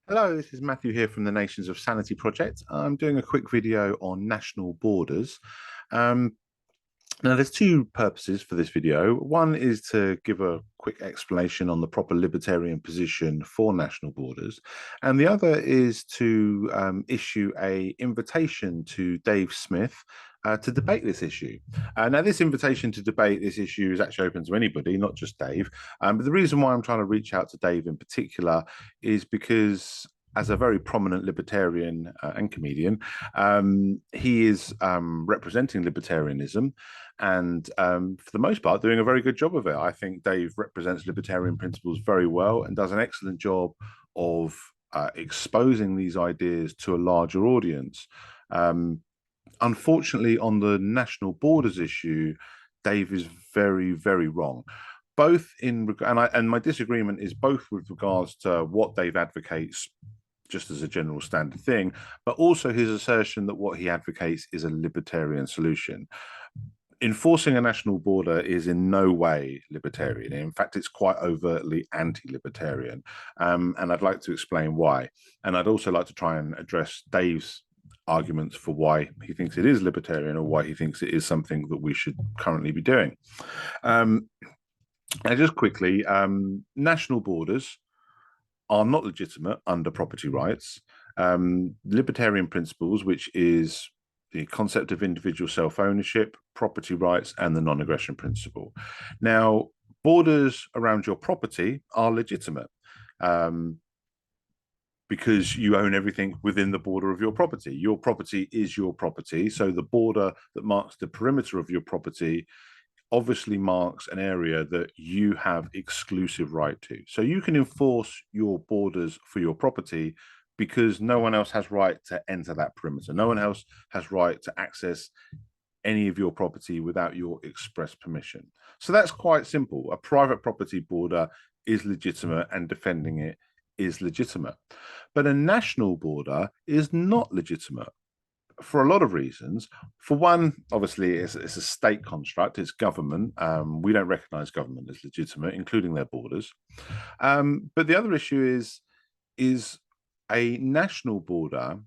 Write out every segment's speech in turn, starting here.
Hello, this is Matthew here from the Nations of Sanity Project. I'm doing a quick video on national borders. Um, Now, there's two purposes for this video. One is to give a quick explanation on the proper libertarian position for national borders, and the other is to issue a invitation to Dave Smith to debate this issue. Now, this invitation to debate this issue is actually open to anybody, not just Dave. But the reason why I'm trying to reach out to Dave in particular is because as a very prominent libertarian and comedian, he is representing libertarianism and for the most part, doing a very good job of it. I think Dave represents libertarian principles very well and does an excellent job of exposing these ideas to a larger audience. Um, Unfortunately, on the national borders issue, Dave is very, very wrong. Both in and my disagreement is both with regards to what Dave advocates just as a general standard thing, but also his assertion that what he advocates is a libertarian solution. Enforcing a national border is in no way libertarian. In fact, it's quite overtly anti-libertarian. And I'd like to explain why. And I'd also like to try and address Dave's arguments for why he thinks it is libertarian or why he thinks it is something that we should currently be doing. Um, and just quickly, national borders are not legitimate under property rights. Libertarian principles, which is the concept of individual self-ownership, property rights, and the non-aggression principle. Now, borders around your property are legitimate because you own everything within the border of your property. Your property is your property, so the border that marks the perimeter of your property obviously marks an area that you have exclusive right to. So you can enforce your borders for your property because no one else has right to enter that perimeter. No one else has right to access any of your property without your express permission. So that's quite simple. A private property border is legitimate and defending it is legitimate. But a national border is not legitimate for a lot of reasons. For one, obviously, it's a state construct, it's government. We don't recognize government as legitimate, including their borders. But the other issue is a national border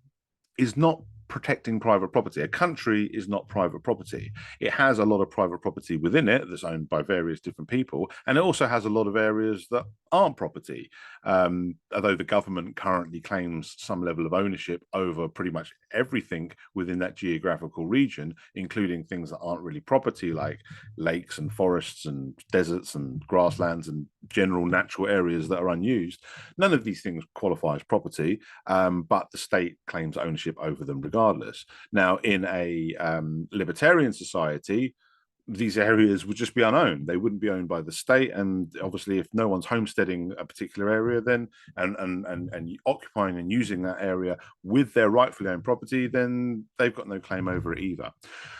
is not protecting private property. A country is not private property. It has a lot of private property within it that's owned by various different people, and it also has a lot of areas that aren't property. Although the government currently claims some level of ownership over pretty much everything within that geographical region, including things that aren't really property, like lakes and forests and deserts and grasslands and general natural areas that are unused. None of these things qualify as property, but the state claims ownership over them regardless. Now, in a libertarian society, these areas would just be unowned. They wouldn't be owned by the state, and obviously, if no one's homesteading a particular area, then and occupying and using that area with their rightfully owned property, then they've got no claim over it either.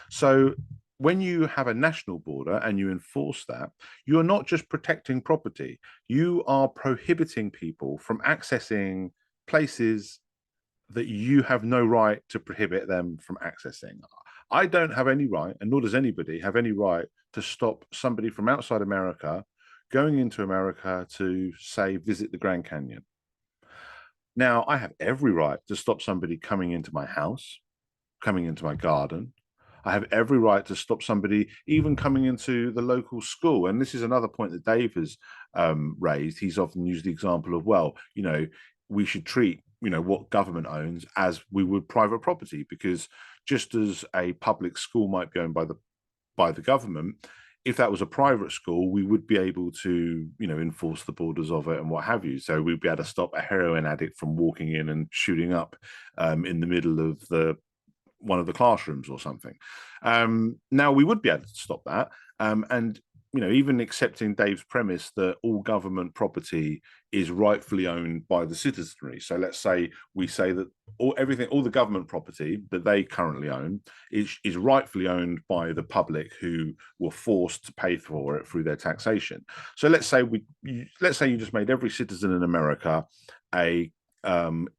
So when you have a national border and you enforce that, you're not just protecting property, you are prohibiting people from accessing places that you have no right to prohibit them from accessing. I don't have any right, and nor does anybody have any right to stop somebody from outside America going into America to, say, visit the Grand Canyon. Now, I have every right to stop somebody coming into my house, coming into my garden. I have every right to stop somebody even coming into the local school. And this is another point that Dave has raised. He's often used the example of, well, we should treat, what government owns as we would private property, because just as a public school might be owned by the government, if that was a private school, we would be able to, enforce the borders of it and what have you. So we'd be able to stop a heroin addict from walking in and shooting up in the middle of one of the classrooms or something. Now we would be able to stop that, and even accepting Dave's premise that all government property is rightfully owned by the citizenry. So let's say we say that all the government property that they currently own is rightfully owned by the public who were forced to pay for it through their taxation. So let's say you just made every citizen in America a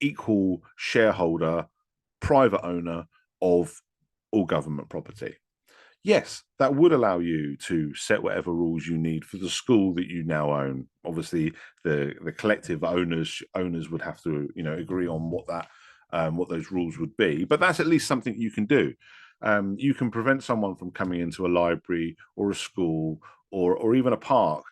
equal shareholder, private owner of all government property. yes, that would allow you to set whatever rules you need for the school that you now own. Obviously, the collective owners would have to, you know, agree on what those rules would be. But that's at least something you can do. You can prevent someone from coming into a library or a school or even a park,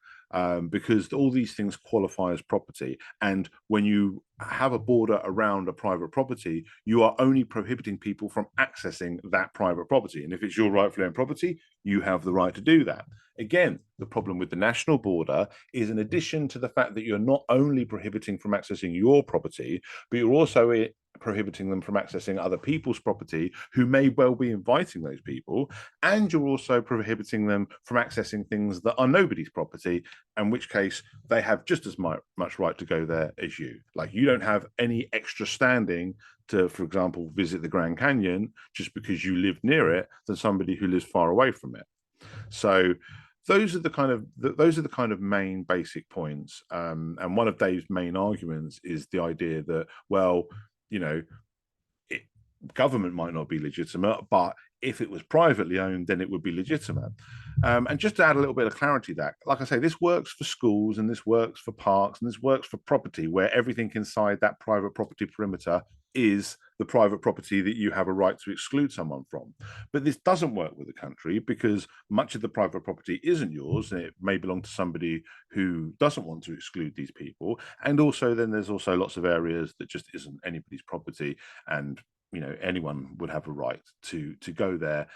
because all these things qualify as property. And when you have a border around a private property, you are only prohibiting people from accessing that private property. And if it's your rightfully owned property, you have the right to do that. Again, the problem with the national border is, in addition to the fact that you're not only prohibiting from accessing your property, but you're also prohibiting them from accessing other people's property who may well be inviting those people, and you're also prohibiting them from accessing things that are nobody's property, in which case they have just as much right to go there as you. Like, you don't have any extra standing to, for example, visit the Grand Canyon just because you live near it than somebody who lives far away from it. So those are the kind of main basic points. And one of Dave's main arguments is the idea that, well, you know, government might not be legitimate, but if it was privately owned, then it would be legitimate. And just to add a little bit of clarity, that, like I say, this works for schools and this works for parks and this works for property, where everything inside that private property perimeter is the private property that you have a right to exclude someone from. But this doesn't work with the country, because much of the private property isn't yours, and it may belong to somebody who doesn't want to exclude these people. And also, then there's also lots of areas that just isn't anybody's property, and, you know, anyone would have a right to go there,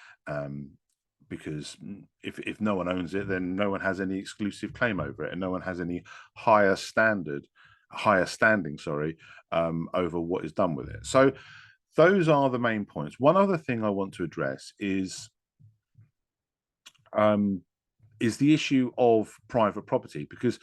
because if no one owns it, then no one has any exclusive claim over it, and no one has any higher standing, over what is done with it. So those are the main points. One other thing I want to address is the issue of private property, because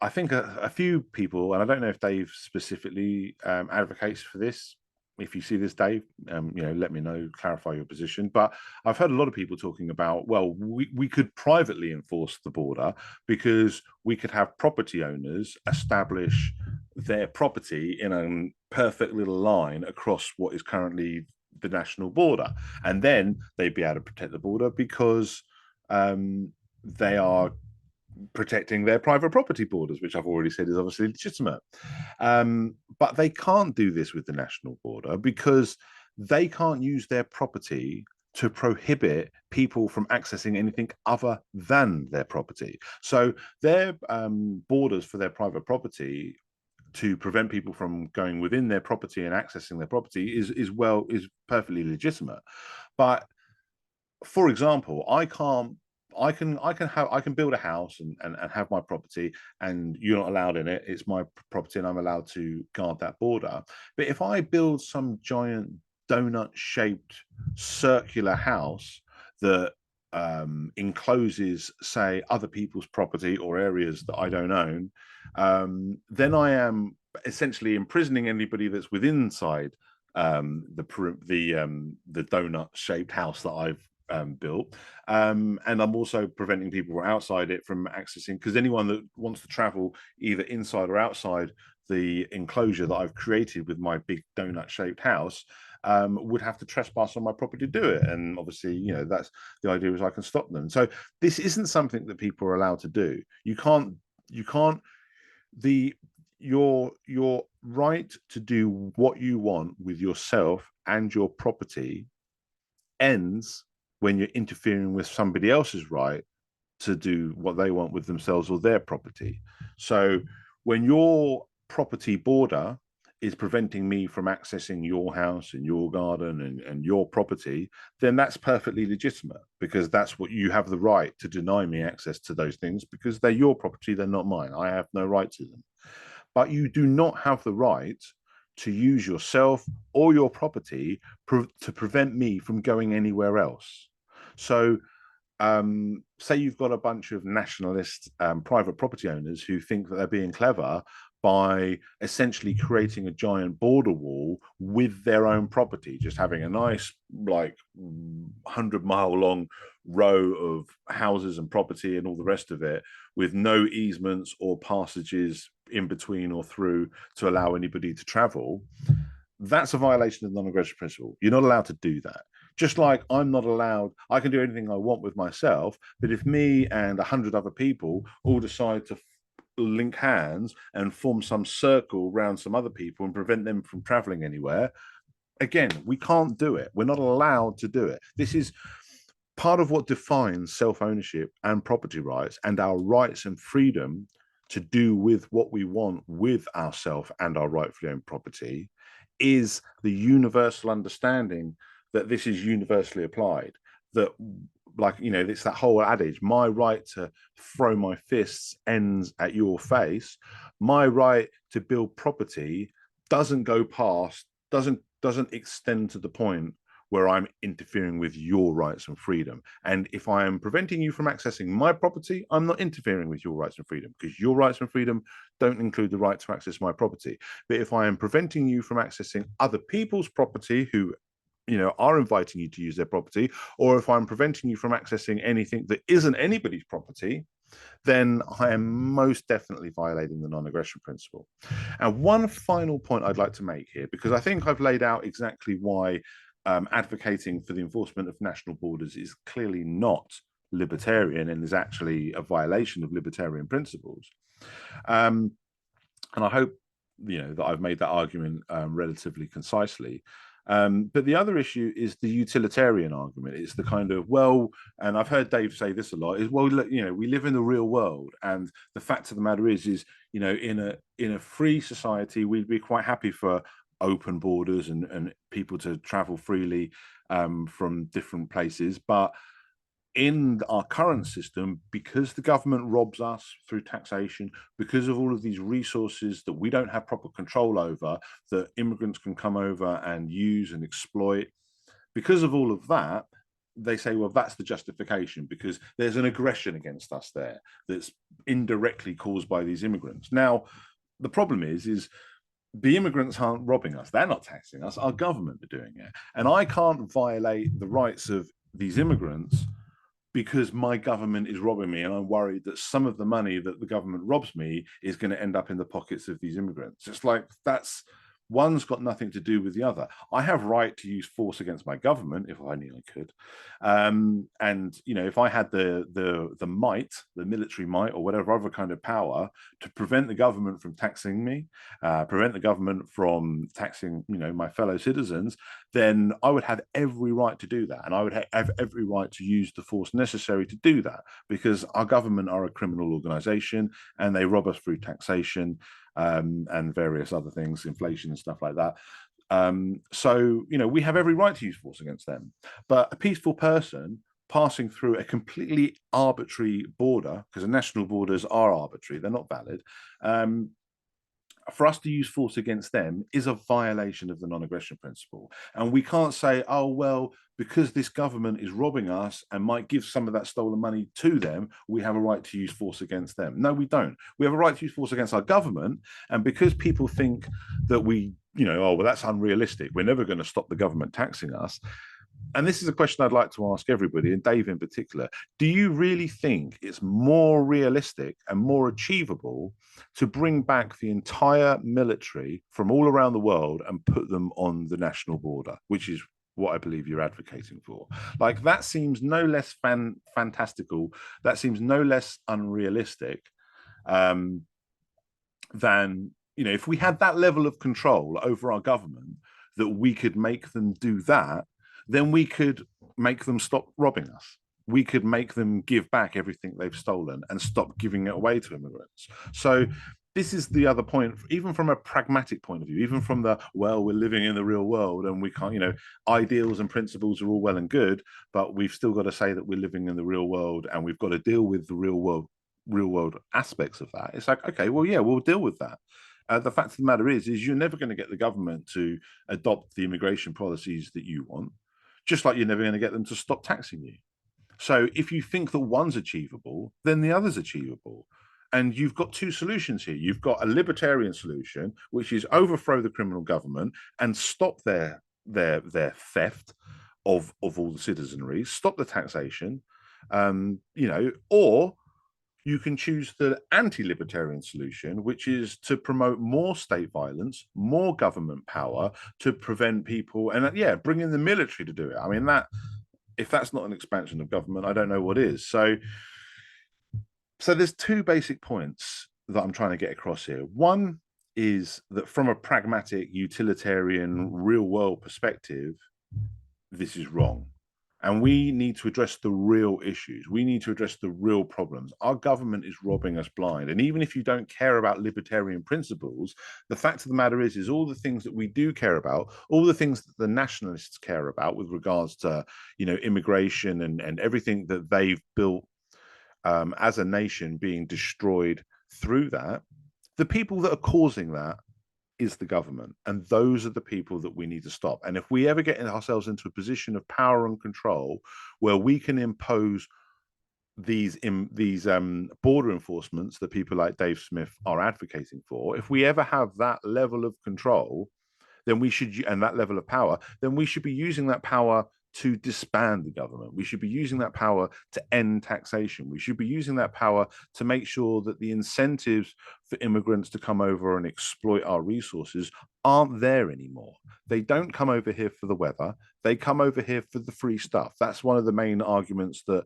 I think a few people, and I don't know if Dave specifically advocates for this. If you see this, Dave, you know, let me know, clarify your position. But I've heard a lot of people talking about, well, we could privately enforce the border, because we could have property owners establish their property in a perfect little line across what is currently the national border, and then they'd be able to protect the border because they are protecting their private property borders, which I've already said is obviously legitimate. But they can't do this with the national border, because they can't use their property to prohibit people from accessing anything other than their property. So their borders for their private property, to prevent people from going within their property and accessing their property, is perfectly legitimate. But, for example, I can build a house and have my property, and you're not allowed in it. It's my property and I'm allowed to guard that border. But if I build some giant donut shaped circular house that encloses, say, other people's property or areas that I don't own, then I am essentially imprisoning anybody that's within inside the donut shaped house that I've built, and I'm also preventing people from outside it from accessing, because anyone that wants to travel either inside or outside the enclosure that I've created with my big donut shaped house would have to trespass on my property to do it. And obviously, you know, that's the idea, is I can stop them. So this isn't something that people are allowed to do. Your right to do what you want with yourself and your property ends when you're interfering with somebody else's right to do what they want with themselves or their property. So when your property border is preventing me from accessing your house and your garden and your property, then that's perfectly legitimate, because that's what you have the right to deny me access to those things, because they're your property, they're not mine. I have no right to them. But you do not have the right to use yourself or your property to prevent me from going anywhere else. So say you've got a bunch of nationalist private property owners who think that they're being clever by essentially creating a giant border wall with their own property, just having a nice, like, 100-mile long row of houses and property and all the rest of it, with no easements or passages in between or through to allow anybody to travel. That's a violation of the non-aggression principle. You're not allowed to do that. Just like I'm not allowed, I can do anything I want with myself, but if me and 100 other people all decide to link hands and form some circle around some other people and prevent them from traveling anywhere, again, we can't do it. We're not allowed to do it. This is part of what defines self-ownership and property rights and our rights and freedom to do with what we want with ourself and our rightfully owned property, is the universal understanding that this is universally applied. That, like, you know, it's that whole adage, my right to throw my fists ends at your face. My right to build property doesn't go past, doesn't extend to the point where I'm interfering with your rights and freedom. And if I am preventing you from accessing my property, I'm not interfering with your rights and freedom, because your rights and freedom don't include the right to access my property. But if I am preventing you from accessing other people's property who, you know, are inviting you to use their property, or if I'm preventing you from accessing anything that isn't anybody's property, then I am most definitely violating the non-aggression principle. And one final point I'd like to make here, because I think I've laid out exactly why advocating for the enforcement of national borders is clearly not libertarian and is actually a violation of libertarian principles. And I hope, you know, that I've made that argument relatively concisely. But the other issue is the utilitarian argument. It's the kind of, well, and I've heard Dave say this a lot, is, well, you know, we live in the real world, and the fact of the matter is, you know, in a free society, we'd be quite happy for open borders and people to travel freely from different places. But in our current system, because the government robs us through taxation, because of all of these resources that we don't have proper control over, that immigrants can come over and use and exploit, because of all of that, they say, well, that's the justification, because there's an aggression against us there that's indirectly caused by these immigrants. Now, the problem is the immigrants aren't robbing us. They're not taxing us. Our government are doing it. And I can't violate the rights of these immigrants because my government is robbing me, and I'm worried that some of the money that the government robs me is going to end up in the pockets of these immigrants. It's like, that's, one's got nothing to do with the other. I have right to use force against my government if I knew I could, and you know, if I had the might, the military might, or whatever other kind of power to prevent the government from taxing me, prevent the government from taxing, you know, my fellow citizens, then I would have every right to do that, and I would have every right to use the force necessary to do that, because our government are a criminal organization and they rob us through taxation and various other things, inflation and stuff like that. So, you know, we have every right to use force against them. But a peaceful person passing through a completely arbitrary border, because the national borders are arbitrary, they're not valid, for us to use force against them is a violation of the non-aggression principle. And we can't say, oh, well, because this government is robbing us and might give some of that stolen money to them, we have a right to use force against them. No, we don't. We have a right to use force against our government. And because people think that we, you know, oh, well, that's unrealistic, we're never going to stop the government taxing us. And this is a question I'd like to ask everybody, and Dave in particular. Do you really think it's more realistic and more achievable to bring back the entire military from all around the world and put them on the national border, which is what I believe you're advocating for? Like, that seems no less fantastical, that seems no less unrealistic than, you know, if we had that level of control over our government that we could make them do that, then we could make them stop robbing us. We could make them give back everything they've stolen and stop giving it away to immigrants. So this is the other point, even from a pragmatic point of view, even from the, well, we're living in the real world and we can't, you know, ideals and principles are all well and good, but we've still got to say that we're living in the real world and we've got to deal with the real world aspects of that. It's like, okay, well, yeah, we'll deal with that. The fact of the matter is you're never going to get the government to adopt the immigration policies that you want, just like you're never going to get them to stop taxing you. So if you think that one's achievable, then the other's achievable. And you've got two solutions here. You've got a libertarian solution, which is overthrow the criminal government and stop their theft of all the citizenry, stop the taxation, you know, or You can choose the anti-libertarian solution, which is to promote more state violence, more government power to prevent people, and yeah, bring in the military to do it. I mean, that if that's not an expansion of government, I don't know what is. So there's two basic points that I'm trying to get across here. One is that from a pragmatic, utilitarian, real world perspective, this is wrong. And we need to address the real issues. We need to address the real problems. Our government is robbing us blind. And even if you don't care about libertarian principles, the fact of the matter is all the things that we do care about, all the things that the nationalists care about with regards to, immigration and everything that they've built as a nation being destroyed through that, the people that are causing that is the government. And those are the people that we need to stop. And if we ever get ourselves into a position of power and control where we can impose these border enforcements that people like Dave Smith are advocating for, if we ever have that level of control, then we should, and that level of power, then we should be using that power to disband the government. We should be using that power to end taxation. We should be using that power to make sure that the incentives for immigrants to come over and exploit our resources aren't there anymore. They don't come over here for the weather. They come over here for the free stuff. That's one of the main arguments that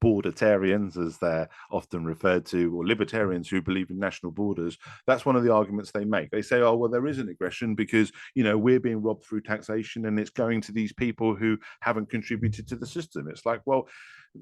bordertarians, as they're often referred to, or libertarians who believe in national borders, that's one of the arguments they make. They say, oh, well, there is an aggression because, we're being robbed through taxation and it's going to these people who haven't contributed to the system. It's like, well,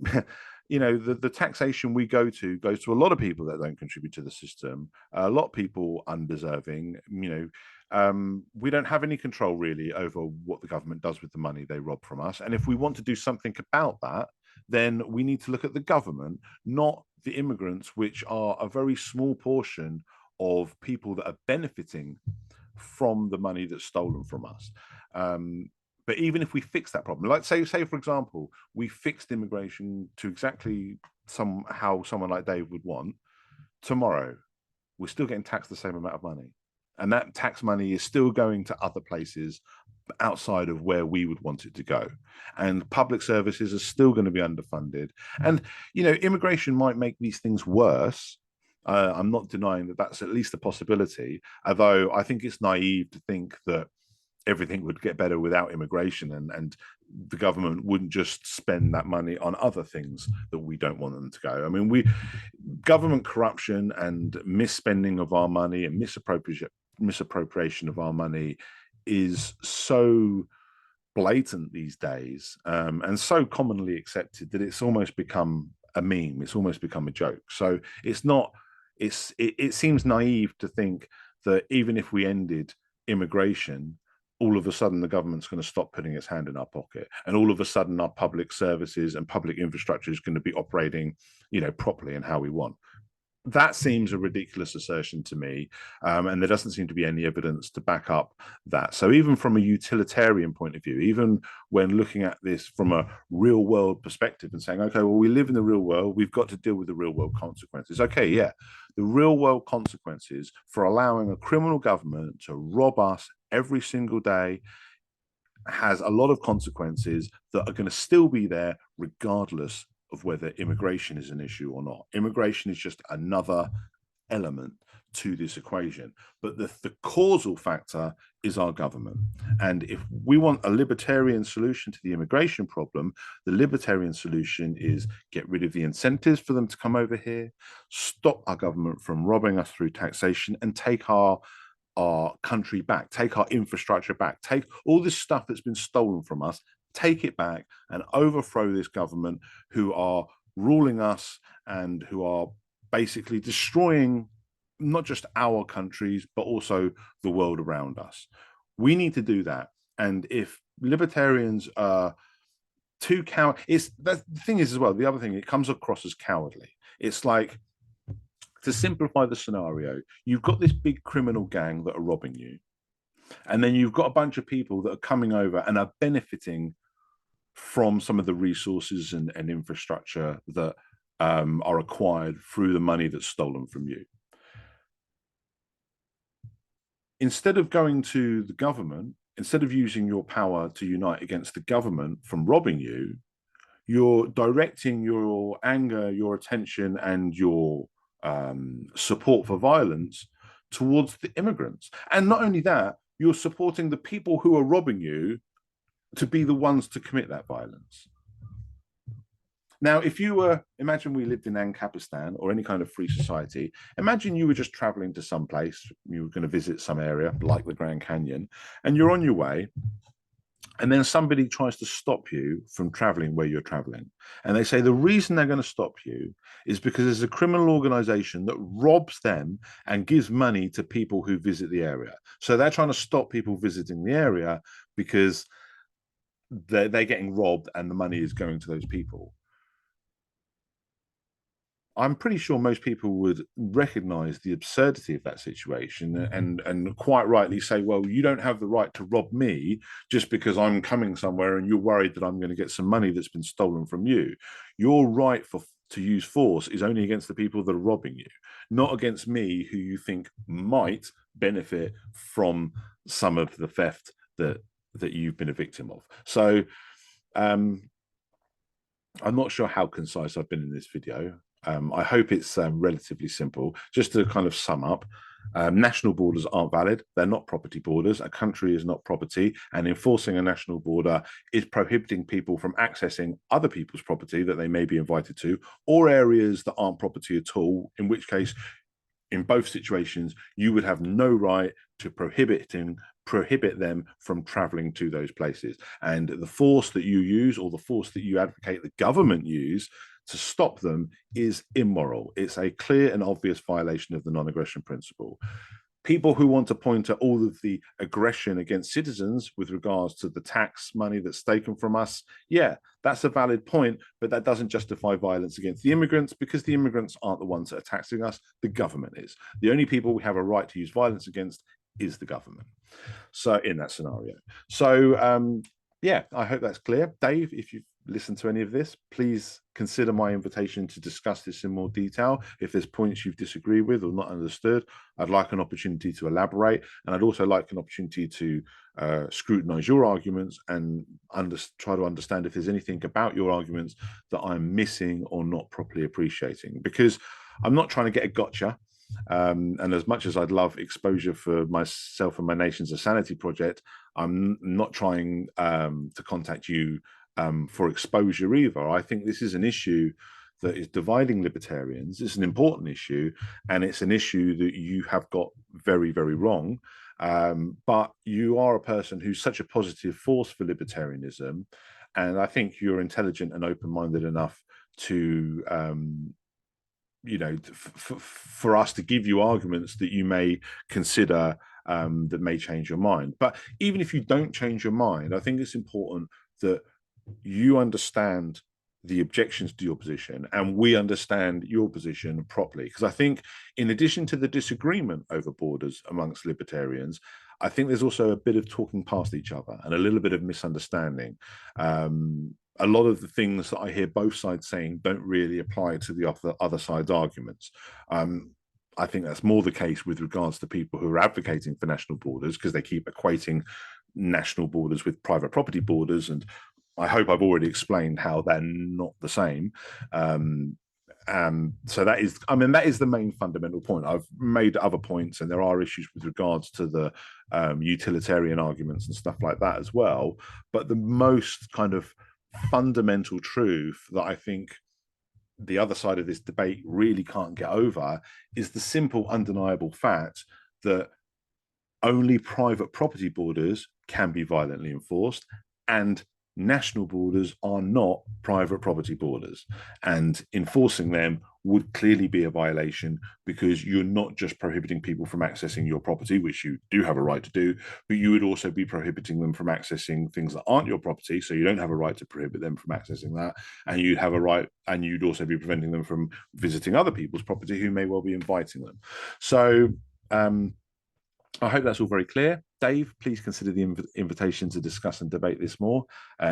the taxation we go to goes to a lot of people that don't contribute to the system, a lot of people undeserving. We don't have any control really over what the government does with the money they rob from us. And if we want to do something about that, then we need to look at the government, not the immigrants, which are a very small portion of people that are benefiting from the money that's stolen from us. But even if we fix that problem, like say for example, we fixed immigration to exactly how someone like Dave would want, tomorrow we're still getting taxed the same amount of money. And that tax money is still going to other places outside of where we would want it to go. And public services are still going to be underfunded. And, immigration might make these things worse. I'm not denying that that's at least a possibility, although I think it's naive to think that everything would get better without immigration and the government wouldn't just spend that money on other things that we don't want them to go. I mean, government corruption and misspending of our money and misappropriation of our money is so blatant these days, and so commonly accepted that it's almost become a meme. It's almost become a joke. So it seems naive to think that even if we ended immigration, all of a sudden the government's going to stop putting its hand in our pocket, and all of a sudden our public services and public infrastructure is going to be operating, properly and how we want. That seems a ridiculous assertion to me, and there doesn't seem to be any evidence to back up that. So even from a utilitarian point of view, even when looking at this from a real world perspective and saying, okay, well, we live in the real world, we've got to deal with the real world consequences. Okay, yeah, the real world consequences for allowing a criminal government to rob us every single day has a lot of consequences that are going to still be there regardless of whether immigration is an issue or not. Immigration is just another element to this equation. But the causal factor is our government. And if we want a libertarian solution to the immigration problem, the libertarian solution is get rid of the incentives for them to come over here, stop our government from robbing us through taxation, and take our country back, take our infrastructure back, take all this stuff that's been stolen from us, take it back and overthrow this government who are ruling us and who are basically destroying not just our countries, but also the world around us. We need to do that. And if libertarians are too coward, the thing is as well, the other thing, it comes across as cowardly. It's like, to simplify the scenario, you've got this big criminal gang that are robbing you. And then you've got a bunch of people that are coming over and are benefiting from some of the resources and infrastructure that are acquired through the money that's stolen from you. Instead of going to the government, instead of using your power to unite against the government from robbing you, you're directing your anger, your attention, and your support for violence towards the immigrants. And not only that, you're supporting the people who are robbing you to be the ones to commit that violence. Now, if you were, imagine we lived in Ancapistan or any kind of free society, imagine you were just traveling to some place, you were going to visit some area like the Grand Canyon, and you're on your way, and then somebody tries to stop you from traveling where you're traveling. And they say the reason they're going to stop you is because there's a criminal organization that robs them and gives money to people who visit the area. So they're trying to stop people visiting the area because they're getting robbed and the money is going to those people. I'm pretty sure most people would recognize the absurdity of that situation and quite rightly say, well, you don't have the right to rob me just because I'm coming somewhere and you're worried that I'm going to get some money that's been stolen from you. Your right to use force is only against the people that are robbing you, not against me, who you think might benefit from some of the theft that you've been a victim of. So I'm not sure how concise I've been in this video. I hope it's relatively simple. Just to kind of sum up, national borders aren't valid. They're not property borders. A country is not property, and enforcing a national border is prohibiting people from accessing other people's property that they may be invited to, or areas that aren't property at all, in which case, in both situations, you would have no right to prohibit them from traveling to those places. And the force that you use, or the force that you advocate the government use to stop them, is immoral. It's a clear and obvious violation of the non-aggression principle. People who want to point at all of the aggression against citizens with regards to the tax money that's taken from us, yeah, that's a valid point, but that doesn't justify violence against the immigrants, because the immigrants aren't the ones that are taxing us, the government is. The only people we have a right to use violence against is the government. So in that scenario. So yeah, I hope that's clear. Dave, if you've listened to any of this, please consider my invitation to discuss this in more detail. If there's points you've disagreed with or not understood, I'd like an opportunity to elaborate, and I'd also like an opportunity to scrutinize your arguments and try to understand if there's anything about your arguments that I'm missing or not properly appreciating, because I'm not trying to get a gotcha. And as much as I'd love exposure for myself and my Nation's a Sanity project, I'm not trying to contact you for exposure either. I think this is an issue that is dividing libertarians. It's an important issue, and it's an issue that you have got very, very wrong. But you are a person who's such a positive force for libertarianism, and I think you're intelligent and open-minded enough to for us to give you arguments that you may consider that may change your mind. But even if you don't change your mind, I think it's important that you understand the objections to your position and we understand your position properly. Because I think in addition to the disagreement over borders amongst libertarians, I think there's also a bit of talking past each other and a little bit of misunderstanding. A lot of the things that I hear both sides saying don't really apply to the other side's arguments. I think that's more the case with regards to people who are advocating for national borders, because they keep equating national borders with private property borders. And I hope I've already explained how they're not the same. So that is, that is the main fundamental point. I've made other points, and there are issues with regards to the utilitarian arguments and stuff like that as well. But the most kind of fundamental truth that I think the other side of this debate really can't get over is the simple, undeniable fact that only private property borders can be violently enforced, and national borders are not private property borders, and enforcing them would clearly be a violation, because you're not just prohibiting people from accessing your property, which you do have a right to do, but you would also be prohibiting them from accessing things that aren't your property, so you don't have a right to prohibit them from accessing that, and you'd have a right, and you'd also be preventing them from visiting other people's property who may well be inviting them. So I hope that's all very clear. Dave, please consider the invitation to discuss and debate this more.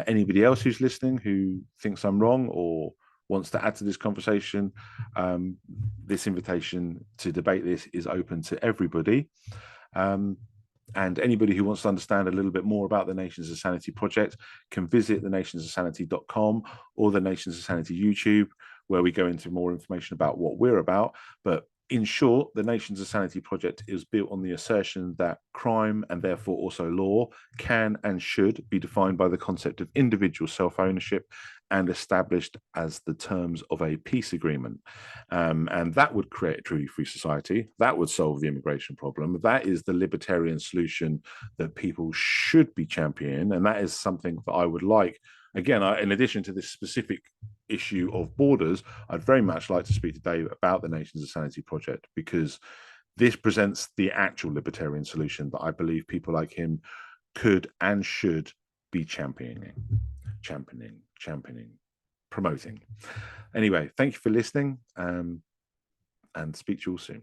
Anybody else who's listening who thinks I'm wrong or wants to add to this conversation, this invitation to debate this is open to everybody. And anybody who wants to understand a little bit more about the Nations of Sanity project can visit thenationsofsanity.com or the Nations of Sanity YouTube, where we go into more information about what we're about. But in short, the Nations of Sanity project is built on the assertion that crime, and therefore also law, can and should be defined by the concept of individual self-ownership and established as the terms of a peace agreement. And that would create a truly free society. That would solve the immigration problem. That is the libertarian solution that people should be championing. And that is something that I would like. Again, in addition to this specific issue of borders, I'd very much like to speak to Dave about the Nations of Sanity project, because this presents the actual libertarian solution that I believe people like him could and should be championing, promoting. Anyway, thank you for listening, and speak to you all soon.